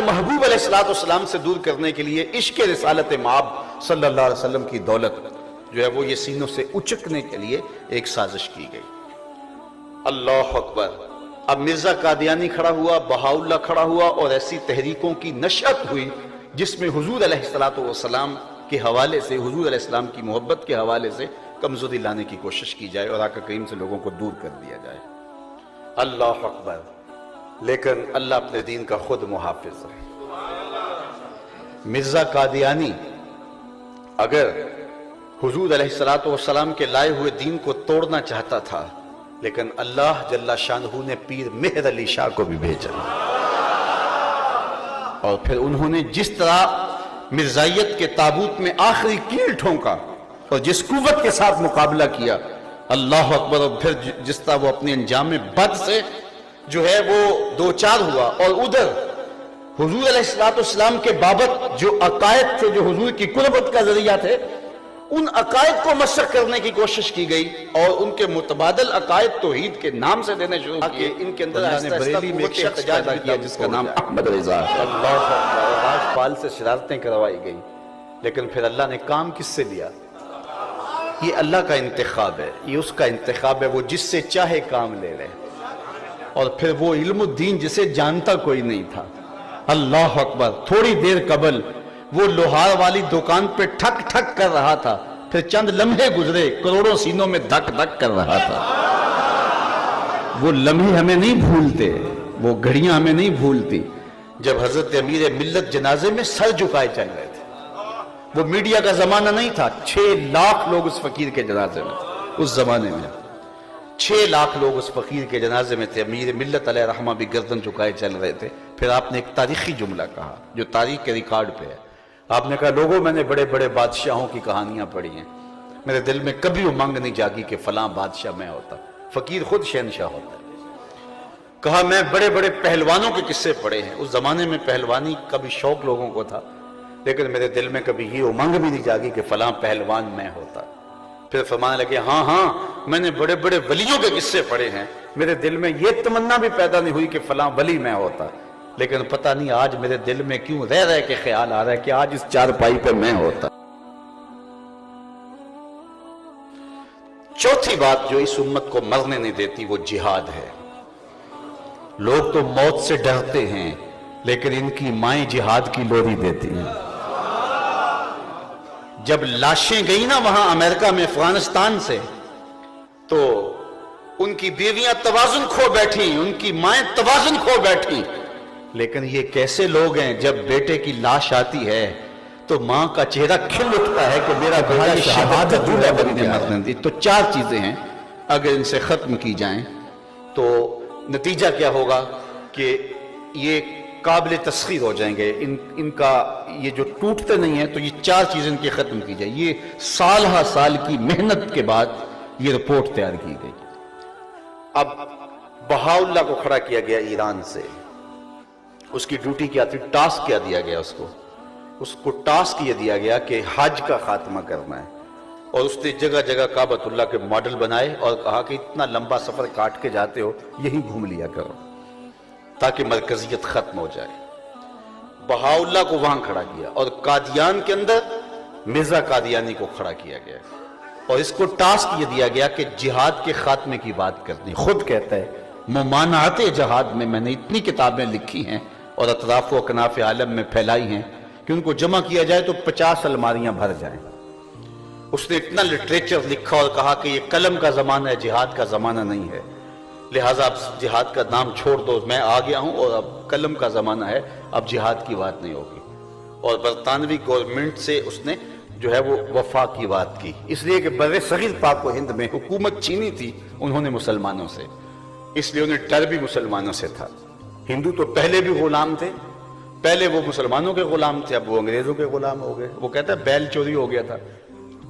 محبوب علیہ السلام سے دور کرنے کے لیے عشق رسالت مآب صلی اللہ علیہ وسلم کی دولت جو ہے وہ یہ سینوں سے اچکنے کے لیے ایک سازش کی گئی۔ اللہ اکبر۔ اب مرزا قادیانی کھڑا ہوا، بہاؤاللہ کھڑا ہوا، اور ایسی تحریکوں کی نشأت ہوئی جس میں حضور علیہ السلام کے حوالے سے، حضور علیہ السلام کی محبت کے حوالے سے کمزوری لانے کی کوشش کی جائے اور آقا کریم سے لوگوں کو دور کر دیا جائے۔ اللہ اکبر۔ لیکن اللہ اپنے دین کا خود محافظ ہے۔ مرزا قادیانی اگر حضور علیہ السلام کے لائے ہوئے دین کو توڑنا چاہتا تھا، لیکن اللہ جل شانہ نے پیر مہر علی شاہ کو بھی بھیجا، اور پھر انہوں نے جس طرح مرزائیت کے تابوت میں آخری کیل ٹھونکا اور جس قوت کے ساتھ مقابلہ کیا، اللہ اکبر، اور پھر جس طرح وہ اپنے انجام بد سے جو ہے وہ دوچار ہوا، اور ادھر حضور علیہ السلام کے بابت جو عقائد تھے، جو حضور کی قربت کا ذریعہ تھے، ان عقائد کو مسخ کرنے کی کوشش کی گئی، اور ان کے متبادل عقائد توحید کے نام سے دینے شروع کیے۔ ان کے اندر بریلی میں ایک شخص پیدا کیا جس کا نام احمد رضا ہے۔ اللہ راجپال سے شرارتیں کروائی گئی، لیکن پھر اللہ نے کام کس سے لیا؟ یہ اللہ کا انتخاب ہے، یہ اس کا انتخاب ہے، وہ جس سے چاہے کام لے لے۔ اور پھر وہ علم الدین جسے جانتا کوئی نہیں تھا۔ اللہ اکبر۔ تھوڑی دیر قبل وہ لوہار والی دکان پہ ٹھک ٹھک کر رہا تھا، پھر چند لمحے گزرے، کروڑوں سینوں میں دھک دھک کر رہا تھا۔ وہ لمحے ہمیں نہیں بھولتے، وہ گھڑیاں ہمیں نہیں بھولتی جب حضرت امیر ملت جنازے میں سر جھکائے چل رہے تھے۔ وہ میڈیا کا زمانہ نہیں تھا، 6 لاکھ لوگ اس فقیر کے جنازے میں تھے۔ اس زمانے میں 6 لاکھ لوگ اس فقیر کے جنازے میں تھے۔ امیر ملت علیہ رحمہ بھی گردن جھکائے چل رہے تھے۔ پھر آپ نے ایک تاریخی جملہ کہا جو تاریخ کے ریکارڈ پہ ہے۔ آپ نے کہا، لوگوں میں نے بڑے بڑے بادشاہوں کی کہانیاں پڑھی ہیں، میرے دل میں کبھی امنگ نہیں جاگی کہ فلاں بادشاہ میں ہوتا، فقیر خود شہنشاہ ہوتا ہے۔ کہا، میں بڑے بڑے پہلوانوں کے قصے پڑھے ہیں، اس زمانے میں پہلوانی کا بھی شوق لوگوں کو تھا، لیکن میرے دل میں کبھی یہ امنگ بھی نہیں جاگی کہ فلاں پہلوان میں ہوتا۔ پھر فرمانے لگے، ہاں ہاں، میں نے بڑے بڑے ولیوں کے قصے پڑھے ہیں، میرے دل میں یہ تمنا بھی پیدا نہیں ہوئی کہ فلاں ولی میں ہوتا، لیکن پتہ نہیں آج میرے دل میں کیوں رہ رہ کے خیال آ رہا ہے کہ آج اس چارپائی پہ میں ہوتا۔ چوتھی بات جو اس امت کو مرنے نہیں دیتی وہ جہاد ہے۔ لوگ تو موت سے ڈرتے ہیں، لیکن ان کی مائیں جہاد کی لوری دیتی ہیں۔ جب لاشیں گئی نا وہاں امریکہ میں، افغانستان سے، تو ان کی بیویاں توازن کھو بیٹھی، ان کی مائیں توازن کھو بیٹھی، لیکن یہ کیسے لوگ ہیں جب بیٹے کی لاش آتی ہے تو ماں کا چہرہ کھل اٹھتا ہے کہ میرا بیٹا شہادت مرنے دی۔ تو 4 چیزیں ہیں، اگر ان سے ختم کی جائیں تو نتیجہ کیا ہوگا کہ یہ قابل تسخیر ہو جائیں گے۔ ان کا یہ جو ٹوٹتے نہیں ہیں، تو یہ 4 چیزیں ان کی ختم کی جائیں۔ یہ سال ہا سال کی محنت کے بعد یہ رپورٹ تیار کی گئی۔ اب بہاؤاللہ کو کھڑا کیا گیا ایران سے، اس کی ڈیوٹی کیا تھی؟ ٹاسک کیا دیا گیا اس کو ٹاسک یہ دیا گیا کہ حج کا خاتمہ کرنا ہے، اور اس نے جگہ جگہ کعبۃ اللہ کے ماڈل بنائے اور کہا کہ اتنا لمبا سفر کاٹ کے جاتے ہو، یہی گھوم لیا کرو تاکہ مرکزیت ختم ہو جائے۔ بہاؤاللہ کو وہاں کھڑا کیا، اور قادیان کے اندر مرزا قادیانی کو کھڑا کیا گیا، اور اس کو ٹاسک یہ دیا گیا کہ جہاد کے خاتمے کی بات کرنی۔ خود کہتا ہے، ممانعت جہاد میں میں نے اتنی کتابیں لکھی ہیں اور اطراف و اکناف عالم میں پھیلائی ہیں کہ ان کو جمع کیا جائے تو 50 الماریاں بھر جائیں۔ اس نے اتنا لٹریچر لکھا اور کہا کہ یہ قلم کا زمانہ ہے، جہاد کا زمانہ نہیں ہے، لہٰذا اب جہاد کا نام چھوڑ دو، میں آ گیا ہوں اور اب قلم کا زمانہ ہے، اب جہاد کی بات نہیں ہوگی۔ اور برطانوی گورنمنٹ سے اس نے جو ہے وہ وفا کی بات کی، اس لیے کہ بر صغیر پاک و ہند میں حکومت چینی تھی انہوں نے مسلمانوں سے، اس لیے انہیں ڈر بھی مسلمانوں سے تھا۔ ہندو تو پہلے بھی غلام تھے، پہلے وہ مسلمانوں کے غلام تھے، اب وہ انگریزوں کے غلام ہو گئے۔ وہ کہتا ہے بیل چوری ہو گیا تھا،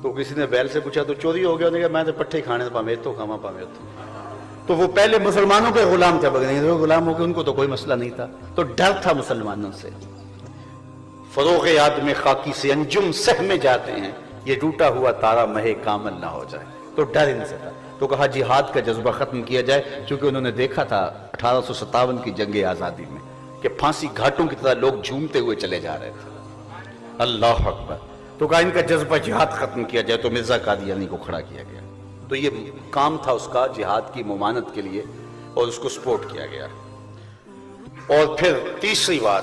تو کسی نے بیل سے پوچھا تو چوری ہو گیا، انہوں نے کہا میں تو پٹھے کھانے پامے تو کھاما پامے تو وہ پہلے مسلمانوں کے غلام تھے، اب انگریزوں کے غلام ہو گئے، ان کو تو کوئی مسئلہ نہیں تھا، تو ڈر تھا مسلمانوں سے۔ فروغ یاد میں خاکی سے انجم سہ میں جاتے ہیں، یہ ٹوٹا ہوا تارا مہے کامل نہ ہو جائے، تو ڈر ان سے تھا۔ تو کہا جہاد کا جذبہ ختم کیا جائے، چونکہ انہوں نے دیکھا تھا 1857 کی جنگ آزادی میں کہ پھانسی گھاٹوں کی طرح لوگ جھومتے ہوئے چلے جا رہے تھے۔ اللہ اکبر۔ تو کہا ان کا جذبہ جہاد ختم کیا جائے، تو مرزا قادیانی کو کھڑا کیا گیا۔ تو یہ کام تھا اس کا جہاد کی ممانعت کے لیے، اور اس کو سپورٹ کیا گیا۔ اور پھر تیسری بات،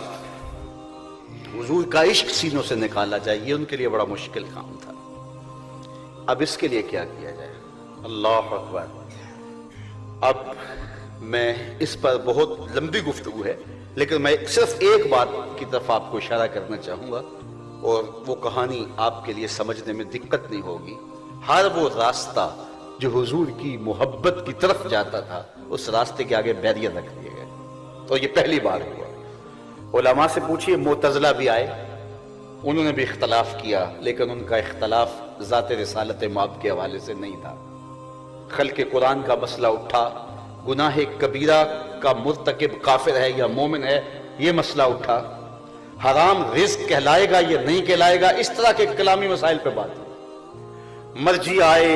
حضور کا عشق سینوں سے نکالا جائے، یہ ان کے لیے بڑا مشکل کام تھا۔ اب اس کے لیے کیا کیا جائے؟ اللہ اکبر۔ اب میں اس پر بہت لمبی گفتگو ہے، لیکن میں صرف ایک بات کی طرف آپ کو اشارہ کرنا چاہوں گا، اور وہ کہانی آپ کے لیے سمجھنے میں دقت نہیں ہوگی۔ ہر وہ راستہ جو حضور کی محبت کی طرف جاتا تھا، اس راستے کے آگے بیریئر رکھ دیے گئے۔ تو یہ پہلی بار ہوا۔ علماء سے پوچھئے، معتزلہ بھی آئے، انہوں نے بھی اختلاف کیا، لیکن ان کا اختلاف ذات رسالت مآب کے حوالے سے نہیں تھا۔ خلق قرآن کا مسئلہ اٹھا، گناہ کبیرہ کا مرتکب کافر ہے یا مومن ہے، یہ مسئلہ اٹھا، حرام رزق کہلائے گا یا نہیں کہلائے گا، اس طرح کے کلامی مسائل پہ بات ہے۔ مرجی آئے،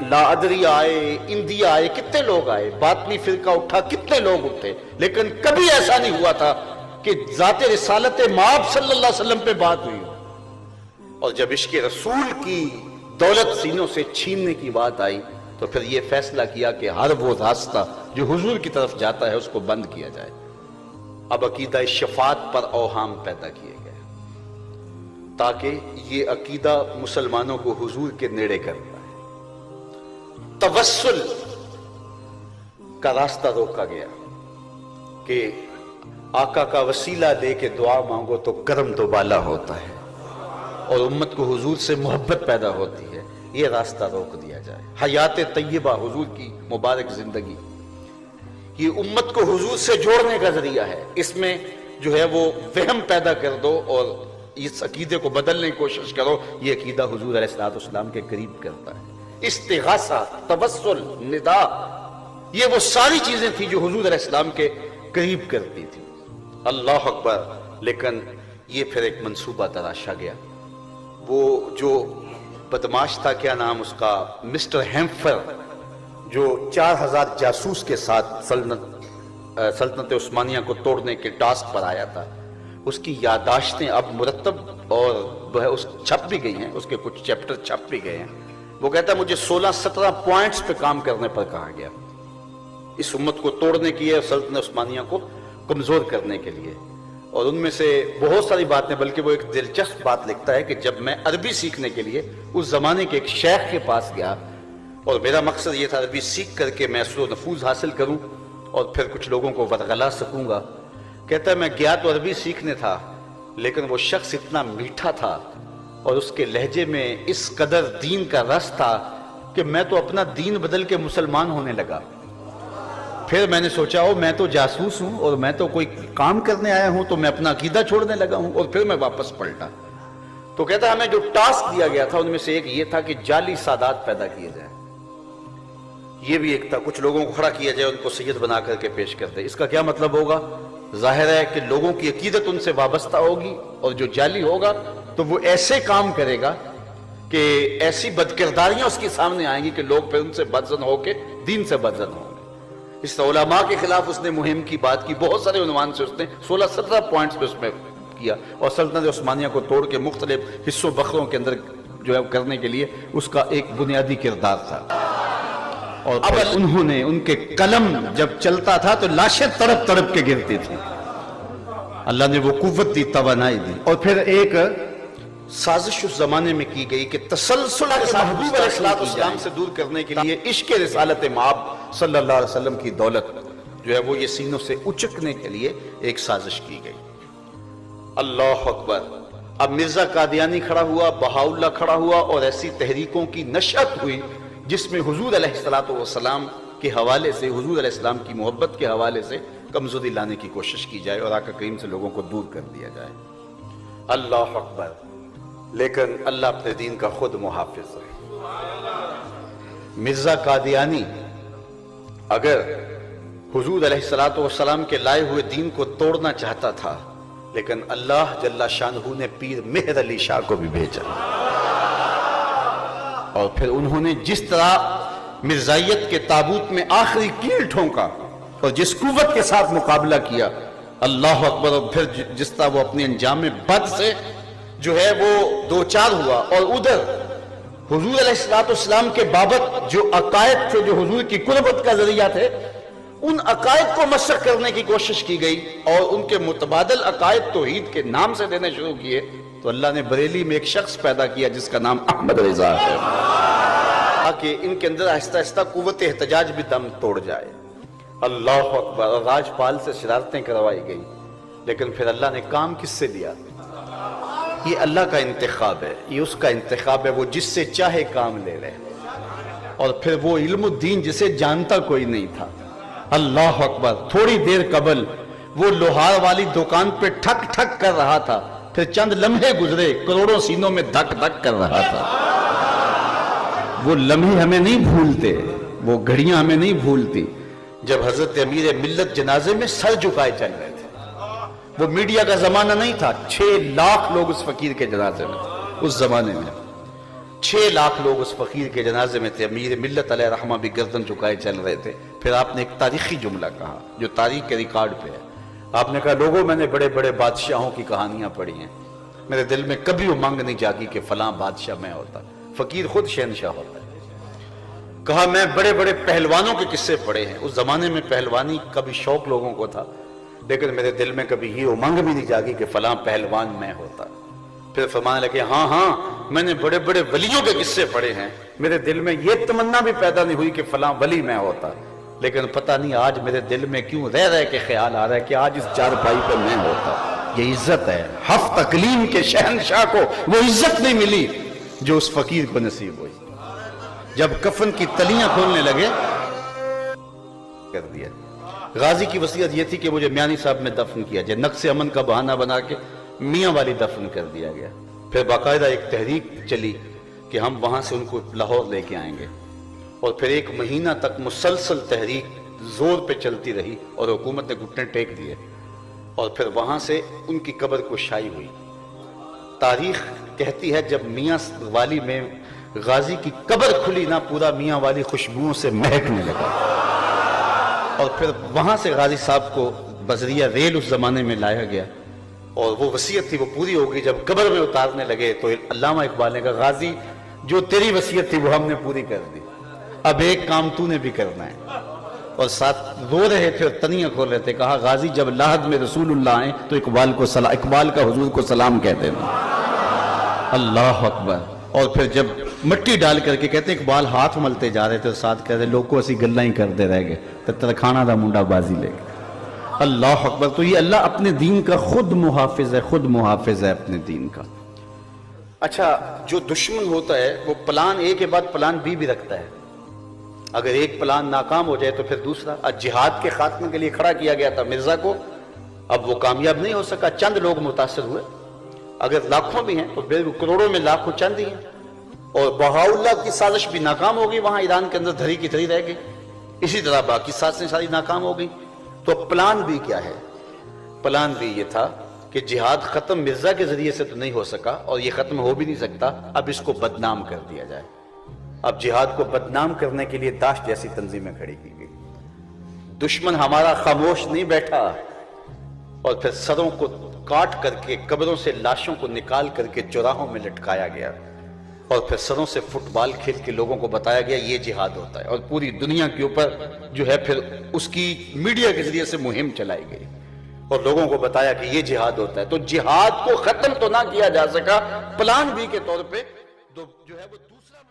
لا ادری آئے، اندیا آئے، کتنے لوگ آئے، باطنی فرقہ اٹھا، کتنے لوگ اٹھے، لیکن کبھی ایسا نہیں ہوا تھا کہ ذات رسالت مآب صلی اللہ علیہ وسلم پہ بات ہوئی ہو۔ اور جب عشق رسول کی دولت سینوں سے چھیننے کی بات آئی، تو پھر یہ فیصلہ کیا کہ ہر وہ راستہ جو حضور کی طرف جاتا ہے اس کو بند کیا جائے۔ اب عقیدہ شفاعت پر اوہام پیدا کیے گئے، تاکہ یہ عقیدہ مسلمانوں کو حضور کے نیڑے کرتا ہے۔ توسل کا راستہ روکا گیا کہ آقا کا وسیلہ لے کے دعا مانگو تو کرم تو بالا ہوتا ہے، اور امت کو حضور سے محبت پیدا ہوتی ہے، یہ راستہ روک دیا جائے۔ حیات طیبہ، حضور کی مبارک زندگی، یہ امت کو حضور سے جوڑنے کا ذریعہ ہے۔ اس میں جو ہے وہ وہم پیدا کر دو اور اس عقیدے کو بدلنے کی کوشش کرو، یہ عقیدہ حضور علیہ السلام کے قریب کرتا ہے۔ استغاثہ، توسل، ندا، یہ وہ ساری چیزیں تھیں جو حضور علیہ السلام کے قریب کرتی تھی۔ اللہ اکبر۔ لیکن یہ پھر ایک منصوبہ تراشا گیا۔ وہ جو بدماش تھا، کیا نام اس کا، مسٹر ہیمفر، جو 4000 جاسوس کے ساتھ سلطنت عثمانیہ کو توڑنے کے ٹاسک پر آیا تھا، اس کی یادداشتیں اب مرتب اور اس چھپ بھی گئی ہیں، اس کے کچھ چیپٹر چھپ بھی گئے ہیں۔ وہ کہتا ہے مجھے 16-17 پوائنٹس پہ کام کرنے پر کہا گیا، اس امت کو توڑنے کے لیے اور سلطنت عثمانیہ کو کمزور کرنے کے لیے۔ اور ان میں سے بہت ساری باتیں، بلکہ وہ ایک دلچسپ بات لکھتا ہے کہ جب میں عربی سیکھنے کے لیے اس زمانے کے ایک شیخ کے پاس گیا، اور میرا مقصد یہ تھا عربی سیکھ کر کے میں اثر و نفوذ حاصل کروں اور پھر کچھ لوگوں کو ورغلا سکوں گا، کہتا ہے میں گیا تو عربی سیکھنے تھا، لیکن وہ شخص اتنا میٹھا تھا اور اس کے لہجے میں اس قدر دین کا رس تھا کہ میں تو اپنا دین بدل کے مسلمان ہونے لگا۔ پھر میں نے سوچا میں تو جاسوس ہوں اور میں تو کوئی کام کرنے آیا ہوں، تو میں اپنا عقیدہ چھوڑنے لگا ہوں، اور پھر میں واپس پلٹا۔ تو کہتا ہے ہمیں جو ٹاسک دیا گیا تھا ان میں سے ایک یہ تھا کہ جعلی سادات پیدا کیے جائیں۔ یہ بھی ایک تھا، کچھ لوگوں کو کھڑا کیا جائے، ان کو سید بنا کر کے پیش کر دے۔ اس کا کیا مطلب ہوگا؟ ظاہر ہے کہ لوگوں کی عقیدت ان سے وابستہ ہوگی، اور جو جعلی ہوگا تو وہ ایسے کام کرے گا کہ ایسی بدکرداریاں اس کے سامنے آئیں گی کہ لوگ پھر ان سے بدزن ہو کے دین سے بدزن ہوں گے۔ اس علماء کے خلاف اس نے مہم کی بات کی، بہت سارے عنوان سے اس نے 16-17 پوائنٹس پہ اس میں کیا، اور سلطنت عثمانیہ کو توڑ کے مختلف حصوں بخروں کے اندر جو ہے کرنے کے لیے اس کا ایک بنیادی کردار تھا۔ اور پھر انہوں نے، ان کے قلم جب چلتا تھا تو لاشیں تڑپ تڑپ کے گرتی تھی، اللہ نے وہ قوت دی، توانائی دی۔ اور پھر ایک سازش اس زمانے میں کی گئی کہ تسلسل محبوب علیہ السلام سے دور کرنے کے لیے عشق رسالت مآب صلی اللہ علیہ وسلم کی دولت جو ہے وہ یہ سینوں سے اچکنے کے لیے ایک سازش کی گئی۔ اللہ اکبر۔ اب مرزا قادیانی کھڑا ہوا، بہاؤاللہ کھڑا ہوا، اور ایسی تحریکوں کی نشأت ہوئی جس میں حضور علیہ السلام کے حوالے سے، حضور علیہ السلام کی محبت کے حوالے سے کمزوری لانے کی کوشش کی جائے اور آقا کریم سے لوگوں کو دور کر دیا جائے۔ اللہ اکبر۔ لیکن اللہ اپنے دین کا خود محافظ ہے۔ مرزا قادیانی اگر حضور علیہ السلام کے لائے ہوئے دین کو توڑنا چاہتا تھا، لیکن اللہ جل شانہ نے پیر مہر علی شاہ کو بھی بھیجا، اور پھر انہوں نے جس طرح مرزائیت کے تابوت میں آخری کیل ٹھونکا اور جس قوت کے ساتھ مقابلہ کیا، اللہ اکبر. اور پھر جس طرح وہ اپنے انجام بد سے جو ہے وہ دو چار ہوا، اور ادھر حضور علیہ السلام کے بابت جو عقائد تھے، جو حضور کی قربت کا ذریعہ تھے، ان عقائد کو مسخ کرنے کی کوشش کی گئی اور ان کے متبادل عقائد توحید کے نام سے دینے شروع کیے. تو اللہ نے بریلی میں ایک شخص پیدا کیا جس کا نام احمد رضا ہے، تاکہ ان کے اندر آہستہ آہستہ قوت احتجاج بھی دم توڑ جائے. اللہ اکبر. راجپال سے شرارتیں کروائی گئی، لیکن پھر اللہ نے کام کس سے لیا؟ یہ اللہ کا انتخاب ہے، یہ اس کا انتخاب ہے. وہ جس سے چاہے کام لے لے. اور پھر وہ علم الدین جسے جانتا کوئی نہیں تھا. اللہ اکبر. تھوڑی دیر قبل وہ لوہار والی دکان پہ ٹھک ٹھک کر رہا تھا، پھر چند لمحے گزرے کروڑوں سینوں میں دھک دھک کر رہا تھا. وہ لمحے ہمیں نہیں بھولتے، وہ گھڑیاں ہمیں نہیں بھولتی جب حضرت امیر ملت جنازے میں سر جھکائے چل رہے تھے. وہ میڈیا کا زمانہ نہیں تھا. 6 لاکھ لوگ اس فقیر کے جنازے میں تھے. اس زمانے میں 6 لاکھ لوگ اس فقیر کے جنازے میں تھے. امیر ملت علیہ رحمہ بھی گردن جھکائے چل رہے تھے. پھر آپ نے ایک تاریخی جملہ کہا جو تاریخ کے ریکارڈ پہ ہے. آپ نے کہا، لوگوں میں نے بڑے بڑے بادشاہوں کی کہانیاں پڑھی ہیں، میرے دل میں کبھی امنگ نہیں جاگی کہ فلاں بادشاہ میں ہوتا. فقیر خود شہنشاہ ہوتا ہے. کہا، میں بڑے بڑے پہلوانوں کے قصے پڑھے ہیں. اس زمانے میں پہلوانی کا بھی شوق لوگوں کو تھا، لیکن میرے دل میں کبھی یہ امنگ بھی نہیں جاگی کہ فلاں پہلوان میں ہوتا. پھر فرمانے لگے، ہاں میں نے بڑے بڑے ولیوں کے قصے پڑھے ہیں، میرے دل میں یہ تمنا بھی پیدا نہیں ہوئی کہ فلاں ولی میں ہوتا، لیکن پتہ نہیں آج میرے دل میں کیوں رہ کے خیال آ رہا ہے کہ آج اس چارپائی پہ میں ہوتا. یہ عزت ہے. ہفت اقلیم کے شہنشاہ کو وہ عزت نہیں ملی جو اس فقیر کو نصیب ہوئی. جب کفن کی تلیاں کھولنے لگے کر دیا. غازی کی وصیت یہ تھی کہ مجھے میانی صاحب میں دفن کیا جائے. نقص امن کا بہانہ بنا کے میاں والی دفن کر دیا گیا. پھر باقاعدہ ایک تحریک چلی کہ ہم وہاں سے ان کو لاہور لے کے آئیں گے، اور پھر 1 مہینہ تک مسلسل تحریک زور پہ چلتی رہی اور حکومت نے گھٹنے ٹیک دیے، اور پھر وہاں سے ان کی قبر کشائی ہوئی. تاریخ کہتی ہے جب میاں والی میں غازی کی قبر کھلی نا، پورا میاں والی خوشبوؤں سے مہکنے لگا. اور پھر وہاں سے غازی صاحب کو بذریعہ ریل اس زمانے میں لایا گیا، اور وہ وصیت تھی وہ پوری ہو گئی. جب قبر میں اتارنے لگے تو علامہ اقبال نے کہا، غازی جو تیری وصیت تھی وہ ہم نے پوری کر دی، اب ایک کام تو نے بھی کرنا ہے. اور ساتھ رو رہے تھے اور تنیاں کھول رہے تھے. کہا، غازی جب لاحد میں رسول اللہ آئیں تو اقبال کا حضور کو سلام کہہ دینا. اللہ اکبر. اور پھر جب مٹی ڈال کر کے کہتے ہیں اقبال ہاتھ ملتے جا رہے تھے اور ساتھ کہتے ہیں لوگ کو اسی گلہ ہی کرتے رہ گئے تو ترکھانا دا منڈا بازی لے گئے. اللہ اکبر. تو یہ اللہ اپنے دین کا خود محافظ ہے، خود محافظ ہے اپنے دین کا. اچھا، جو دشمن ہوتا ہے وہ پلان اے کے بعد پلان بی بھی رکھتا ہے. اگر ایک پلان ناکام ہو جائے تو پھر دوسرا. جہاد کے خاتمے کے لیے کھڑا کیا گیا تھا مرزا کو، اب وہ کامیاب نہیں ہو سکا. چند لوگ متاثر ہوئے. اگر لاکھوں بھی ہیں تو کروڑوں میں لاکھوں چند ہی ہیں. اور بہاؤلہ کی سازش بھی ناکام ہو گئی، وہاں ایران کے اندر دھری کی دھری رہ گئی. اسی طرح باقی سازشیں ساری ناکام ہو گئی. تو پلان بھی کیا ہے؟ پلان بھی یہ تھا کہ جہاد ختم مرزا کے ذریعے سے تو نہیں ہو سکا، اور یہ ختم ہو بھی نہیں سکتا. اب اس کو بدنام کر دیا جائے. اب جہاد کو بدنام کرنے کے لیے داعش جیسی تنظیمیں کھڑی کی گئی. دشمن ہمارا خاموش نہیں بیٹھا، اور پھر سروں کو کاٹ کر کے قبروں سے لاشوں کو نکال کر کے چوراہوں میں لٹکایا گیا، اور پھر سروں سے فٹ بال کھیل کے لوگوں کو بتایا گیا یہ جہاد ہوتا ہے. اور پوری دنیا کے اوپر جو ہے پھر اس کی میڈیا کے ذریعے سے مہم چلائی گئی اور لوگوں کو بتایا کہ یہ جہاد ہوتا ہے. تو جہاد کو ختم تو نہ کیا جا سکا، پلان بی کے طور پہ جو ہے وہ دوسرا